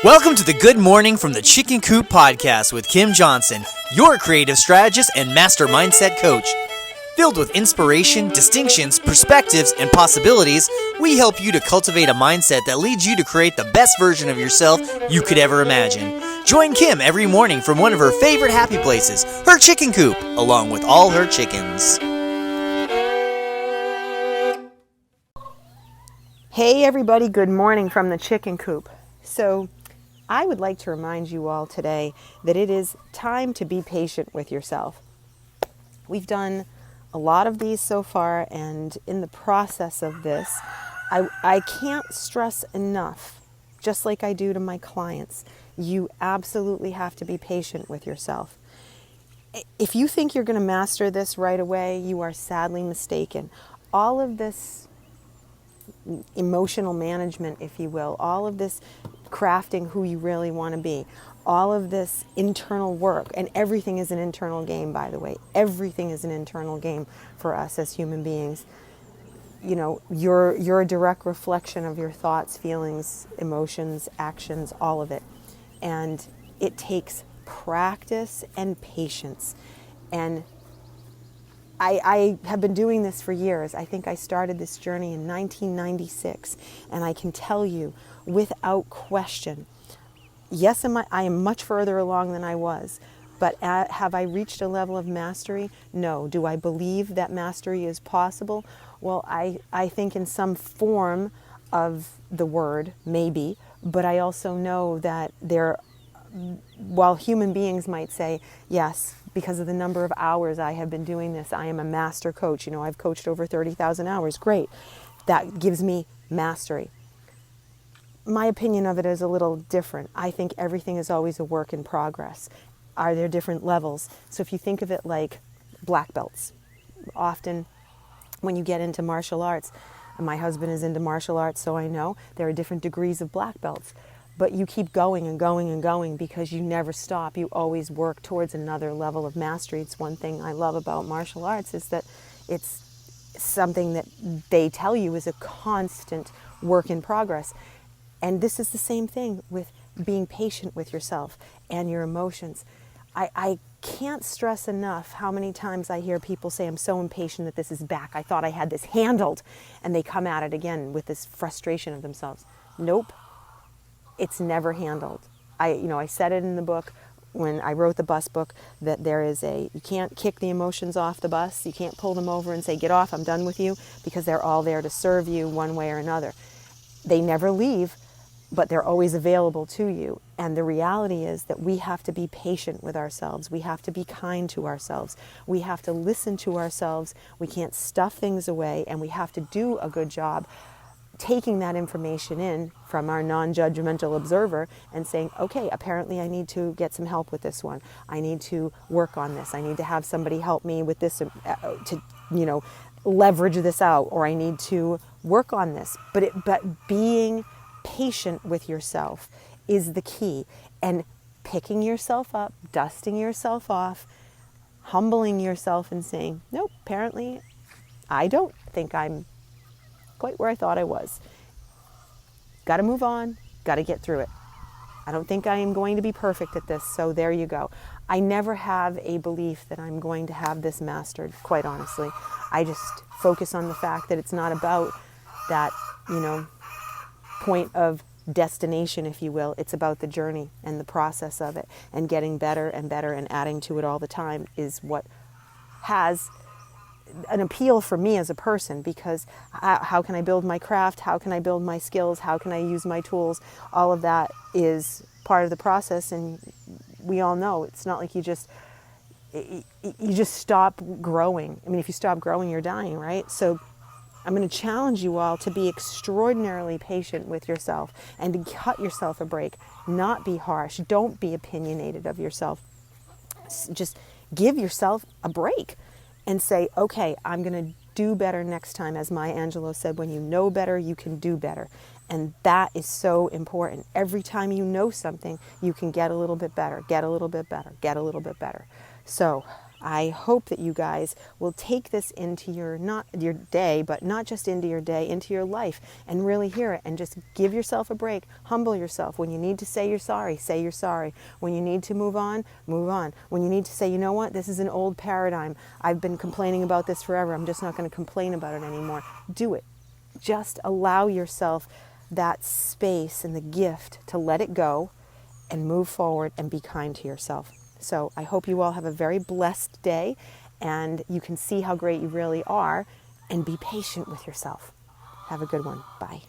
Welcome to the Good Morning from the Chicken Coop podcast with Kim Johnson, your creative strategist and master mindset coach. Filled with inspiration, distinctions, perspectives, and possibilities, we help you to cultivate a mindset that leads you to create the best version of yourself you could ever imagine. Join Kim every morning from one of her favorite happy places, her chicken coop, along with all her chickens. Hey everybody, good morning from the chicken coop. So I would like to remind you all today that it is time to be patient with yourself. We've done a lot of these so far, and in the process of this, I can't stress enough, just like I do to my clients, you absolutely have to be patient with yourself. If you think you're going to master this right away, you are sadly mistaken. All of this emotional management, if you will, all of this crafting who you really want to be, all of this internal work, and everything is an internal game, by the way. Everything is an internal game for us as human beings. You know, you're a direct reflection of your thoughts, feelings, emotions, actions, all of it. And it takes practice and patience. And I have been doing this for years. I think I started this journey in 1996, and I can tell you without question, yes, I am much further along than I was, but have I reached a level of mastery? No. Do I believe that mastery is possible? Well, I think in some form of the word, maybe, but I also know that while human beings might say, yes, because of the number of hours I have been doing this, I am a master coach. You know, I've coached over 30,000 hours. Great. That gives me mastery. My opinion of it is a little different. I think everything is always a work in progress. Are there different levels? So if you think of it like black belts, often when you get into martial arts, and my husband is into martial arts, so I know there are different degrees of black belts. But you keep going and going and going because you never stop. You always work towards another level of mastery. It's one thing I love about martial arts is that it's something that they tell you is a constant work in progress. And this is the same thing with being patient with yourself and your emotions. I can't stress enough how many times I hear people say, I'm so impatient that this is back. I thought I had this handled. And they come at it again with this frustration of themselves. Nope. It's never handled. I said it in the book when I wrote the bus book that you can't kick the emotions off the bus. You can't pull them over and say, get off, I'm done with you, because they're all there to serve you one way or another. They never leave, but they're always available to you. And the reality is that we have to be patient with ourselves. We have to be kind to ourselves. We have to listen to ourselves. We can't stuff things away, and we have to do a good job taking that information in from our non-judgmental observer and saying, okay, apparently I need to get some help with this one. I need to work on this. I need to have somebody help me with this to, leverage this out, or I need to work on this. But being patient with yourself is the key. And picking yourself up, dusting yourself off, humbling yourself and saying, nope, apparently I don't think I'm quite where I thought I was. Got to move on, got to get through it. I don't think I am going to be perfect at this, so there you go. I never have a belief that I'm going to have this mastered, quite honestly. I just focus on the fact that it's not about that, point of destination, if you will. It's about the journey and the process of it, and getting better and better and adding to it all the time is what has an appeal for me as a person, because how can I build my craft? How can I build my skills? How can I use my tools? All of that is part of the process, and we all know it's not like you just stop growing. I mean, if you stop growing, you're dying, right? So I'm going to challenge you all to be extraordinarily patient with yourself and to cut yourself a break, not be harsh. Don't be opinionated of yourself. Just give yourself a break and say, okay, I'm going to do better next time. As Maya Angelou said, when you know better, you can do better. And that is so important. Every time you know something, you can get a little bit better, get a little bit better, get a little bit better. So I hope that you guys will take this into not your day, but not just into your day, into your life, and really hear it and just give yourself a break. Humble yourself. When you need to say you're sorry, say you're sorry. When you need to move on, move on. When you need to say, you know what, this is an old paradigm. I've been complaining about this forever. I'm just not going to complain about it anymore. Do it. Just allow yourself that space and the gift to let it go and move forward and be kind to yourself. So I hope you all have a very blessed day and you can see how great you really are and be patient with yourself. Have a good one. Bye.